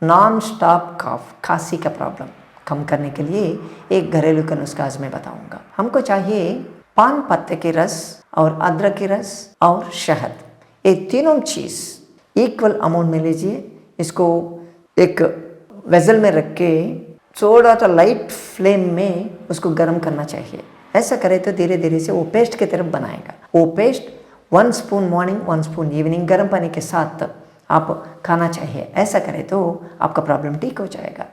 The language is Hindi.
नॉन स्टॉप कफ, खांसी का प्रॉब्लम कम करने के लिए एक घरेलू का नुस्खा आज मैं बताऊंगा। हमको चाहिए पान पत्ते के रस और अदरक के रस और शहद, ये तीनों चीज़ इक्वल अमाउंट में लीजिए। इसको एक वेसल में रख के थोड़ा सा लाइट फ्लेम में उसको गर्म करना चाहिए। ऐसा करें तो धीरे धीरे से वो पेस्ट की तरफ बनाएगा। वो paste 1 spoon morning 1 spoon evening गर्म पानी के साथ आप खाना चाहिए। ऐसा करें तो आपका प्रॉब्लम ठीक हो जाएगा।